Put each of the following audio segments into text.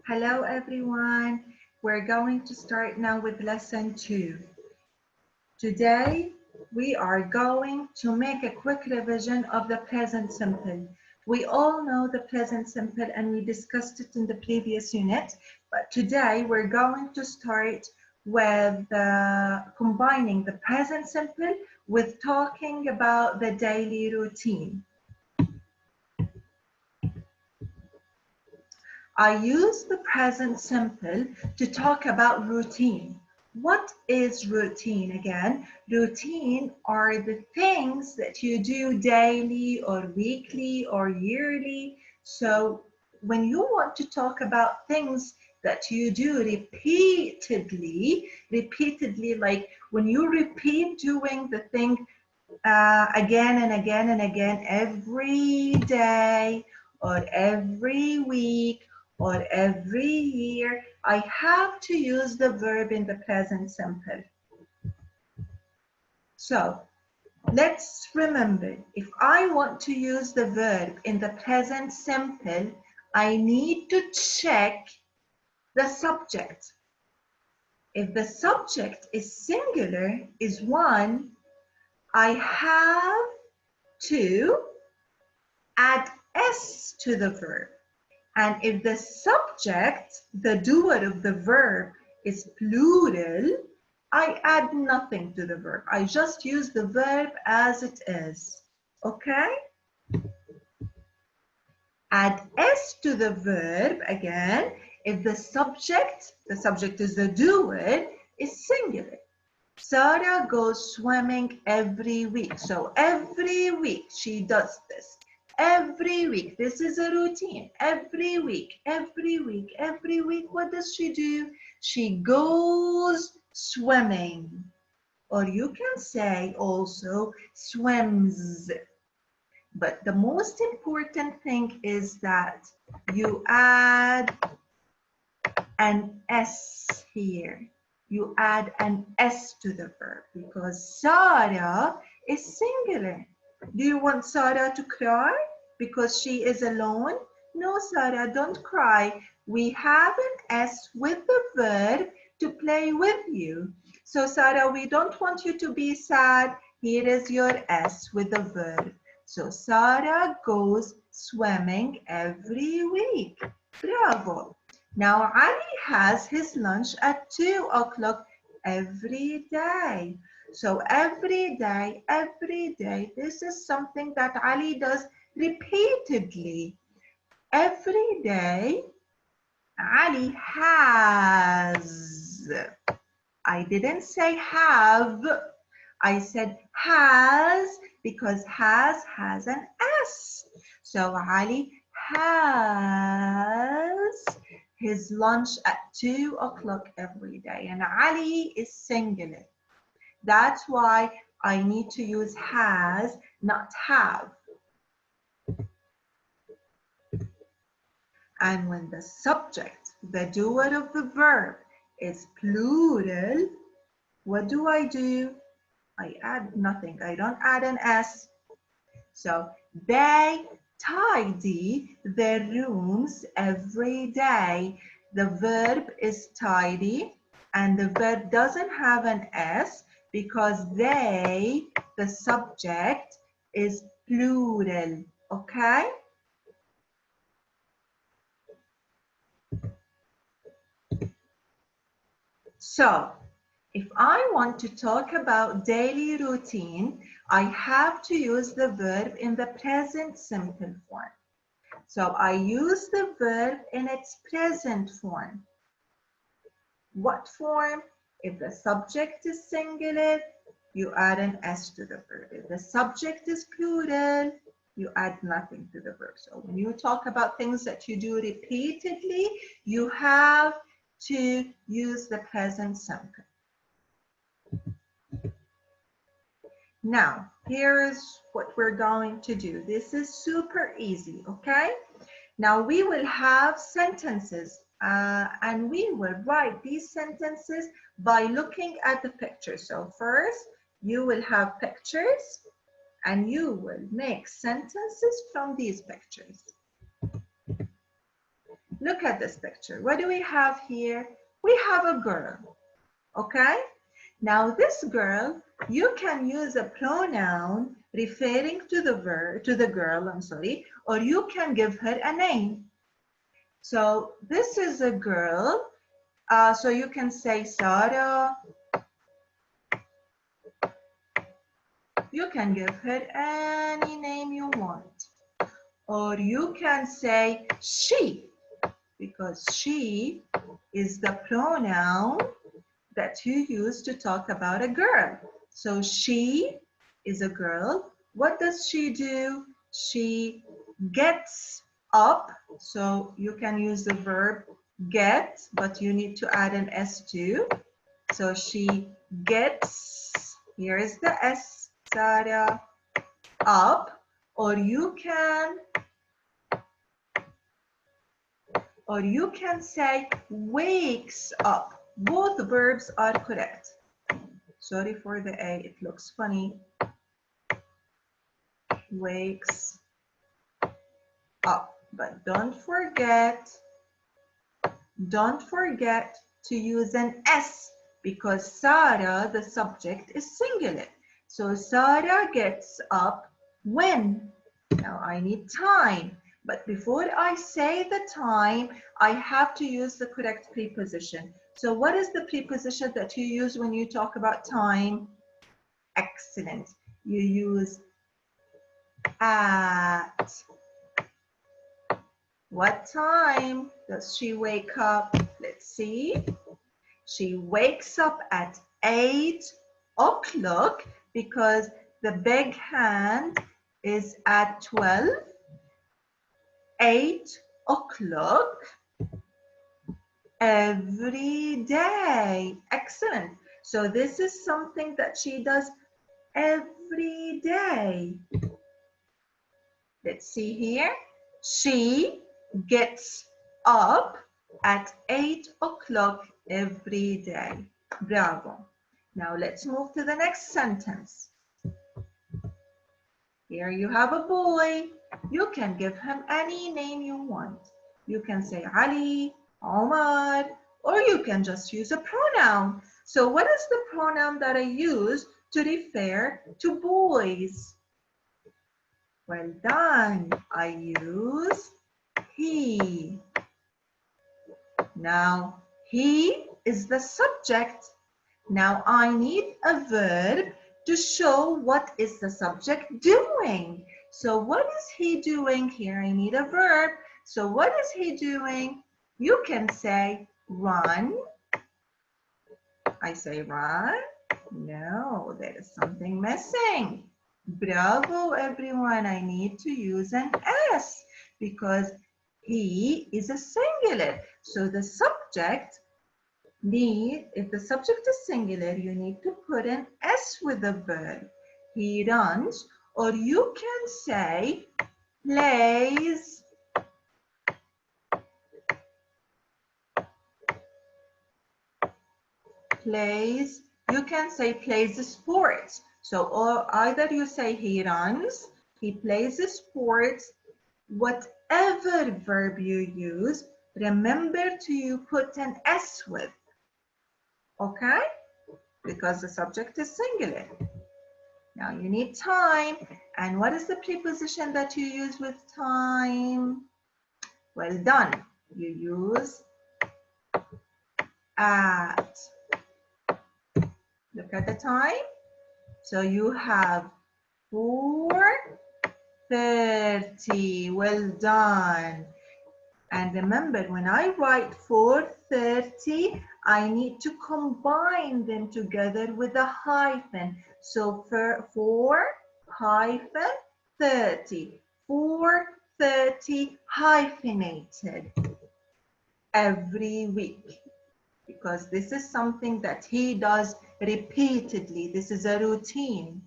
Hello everyone. We're going to start now with lesson 2. Today we are going to make a quick revision of the present simple. We all know the present simple and we discussed it in the previous unit, but today we're going to start with combining the present simple with talking about the daily routine. I use the present simple to talk about routine. What is routine again? Routine are the things that you do daily or weekly or yearly. So when you want to talk about things that you do repeatedly, like when you repeat doing the thing again and again and again every day or every week or every year, I have to use the verb in the present simple. So let's remember, if I want to use the verb in the present simple, I need to check the subject. If the subject is singular, is one, I have to add S to the verb. And if the subject, the doer of the verb, is plural, I add nothing to the verb. I just use the verb as it is. Okay? Add S to the verb again if the subject is the doer, is singular. Sarah goes swimming every week. So every week she does this. Every week, this is a routine. Every week, what does she do? She goes swimming. Or you can say also swims. But the most important thing is that you add an S here. You add an S to the verb because Sarah is singular. Do you want Sarah to cry because she is alone? No, Sarah, don't cry. We have an S with the verb to play with you. So Sarah, we don't want you to be sad. Here is your S with the verb. So Sarah goes swimming every week. Bravo. Now Ali has his lunch at 2 o'clock every day. So every day, this is something that Ali does repeatedly. Every day, Ali has. I didn't say have. I said has because has an S. So Ali has his lunch at 2 o'clock every day. And Ali is singular. That's why I need to use has, not have. And when the subject, the doer of the verb, is plural, what do? I add nothing. I don't add an S. So they tidy their rooms every day. The verb is tidy, and the verb doesn't have an S because they, the subject, is plural. Okay? So, if I want to talk about daily routine, I have to use the verb in the present simple form. So I use the verb in its present form. What form? If the subject is singular, you add an S to the verb. If the subject is plural, you add nothing to the verb. So when you talk about things that you do repeatedly, you have to use the present simple. Now, here's what we're going to do. This is super easy, okay? Now we will have sentences and we will write these sentences by looking at the pictures. So first, you will have pictures and you will make sentences from these pictures. Look at this picture. What do we have here? We have a girl, okay? Now this girl, you can use a pronoun referring to the girl, I'm sorry, or you can give her a name. So this is a girl, so you can say Sarah. You can give her any name you want. Or you can say she, because she is the pronoun that you use to talk about a girl. So she is a girl. What does she do? She gets up. So you can use the verb get, but you need to add an S too. So she gets, here is the S, Sarah, up. Or you can say wakes up. Both verbs are correct. Sorry for the A, it looks funny. Wakes up. But don't forget to use an S, because Sarah, the subject, is singular. So Sarah gets up when? Now I need time. But before I say the time, I have to use the correct preposition. So what is the preposition that you use when you talk about time? Excellent. You use at. What time does she wake up? Let's see. She wakes up at 8 o'clock because the big hand is at 12. 8 o'clock every day. Excellent. So this is something that she does every day. Let's see here. She gets up at 8 o'clock every day. Bravo. Now let's move to the next sentence. Here you have a boy. You can give him any name you want. You can say Ali, Omar, or you can just use a pronoun. So what is the pronoun that I use to refer to boys? Well done. I use he. Now, he is the subject. Now, I need a verb to show what is the subject doing. So, what is he doing here? I need a verb. So, what is he doing? You can say run. I say run. No, there is something missing. Bravo, everyone. I need to use an S because he is a singular. So the subject if the subject is singular, you need to put an S with the verb. He runs, or you can say plays. Plays. You can say plays sports. So or either you say he runs, he plays sports, whatever verb you use, remember to put an S with, okay? Because the subject is singular. Now you need time. And what is the preposition that you use with time? Well done. You use at. Look at the time. So you have 4:30. Well done. And remember, when I write 4:30, I need to combine them together with a hyphen. So for 4-30. 4:30 hyphenated every week, because this is something that he does repeatedly. This is a routine.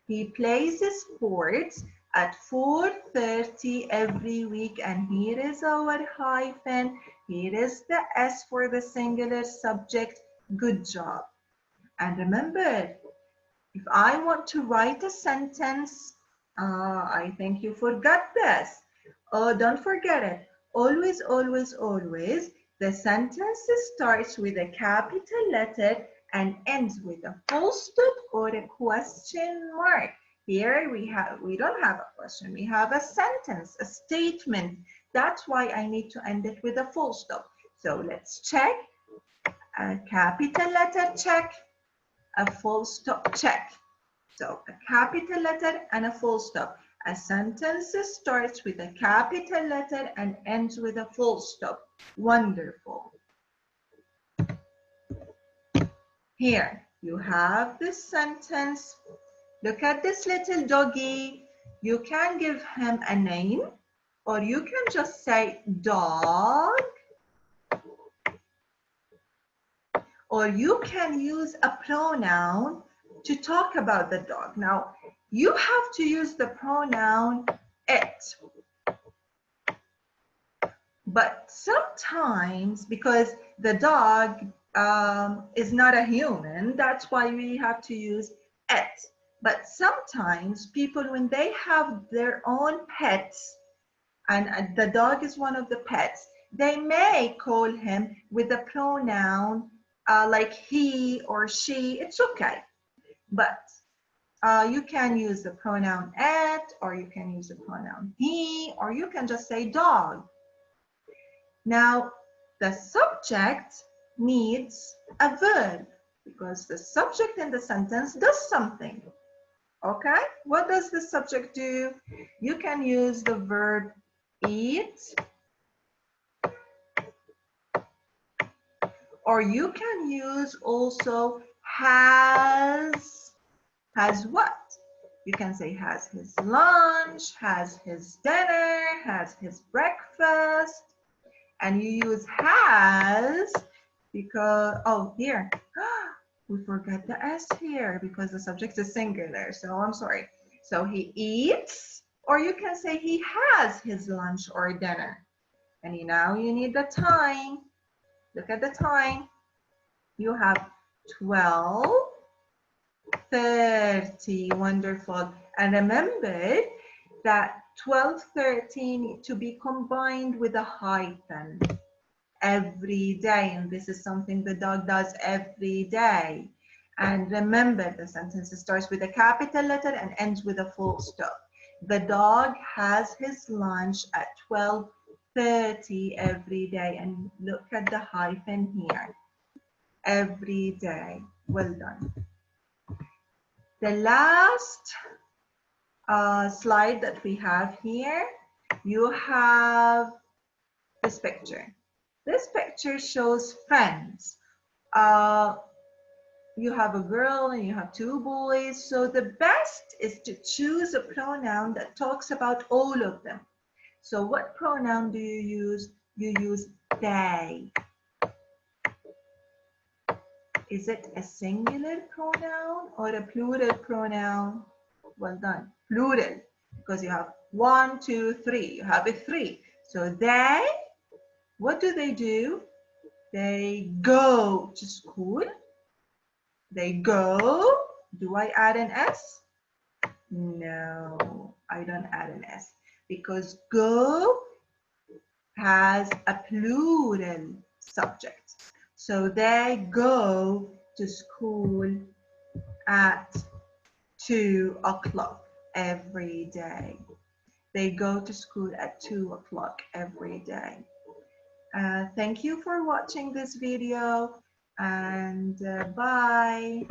He plays sports at 4:30 every week, and here is our hyphen. Here is the S for the singular subject. Good job. And remember, if I want to write a sentence, I think you forgot this. Oh, don't forget it. always, always, always, the sentence starts with a capital letter and ends with a full stop or a question mark. Here we don't have a question, we have a sentence, a statement. That's why I need to end it with a full stop. So let's check. A capital letter, check. A full stop, check. So a capital letter and a full stop. A sentence starts with a capital letter and ends with a full stop. Wonderful. Here you have this sentence. Look at this little doggy. You can give him a name, or you can just say dog, or you can use a pronoun to talk about the dog. Now, you have to use the pronoun it. But sometimes, because the dog is not a human, that's why we have to use it. But sometimes people, when they have their own pets, and the dog is one of the pets, they may call him with a pronoun like he or she. It's okay. But you can use the pronoun it, or you can use the pronoun he, or you can just say dog. Now, the subject needs a verb because the subject in the sentence does something. Okay? What does the subject do? You can use the verb eat, or you can use also has. Has what? You can say has his lunch, has his dinner, has his breakfast. And you use has because, oh, here, we forgot the S here because the subject is singular, so I'm sorry. So he eats, or you can say he has his lunch or dinner. And now you need the time. Look at the time. You have 12:30. Wonderful. And remember that 12:30 need to be combined with a hyphen every day, and this is something the dog does every day. And remember, the sentence starts with a capital letter and ends with a full stop. The dog has his lunch at 12:30 every day, and look at the hyphen here. Every day. Well done. The last slide that we have here, you have this picture. This picture shows friends. You have a girl and you have two boys. So the best is to choose a pronoun that talks about all of them. So what pronoun do you use? You use they. Is it a singular pronoun or a plural pronoun? Well done. Plural, because you have 1, 2, 3. You have a 3. So they, what do? They go to school. They go. Do I add an S? No, I don't add an S because go has a plural subject. So they go to school at 2 o'clock every day. They go to school at 2 o'clock every day. Thank you for watching this video, and bye.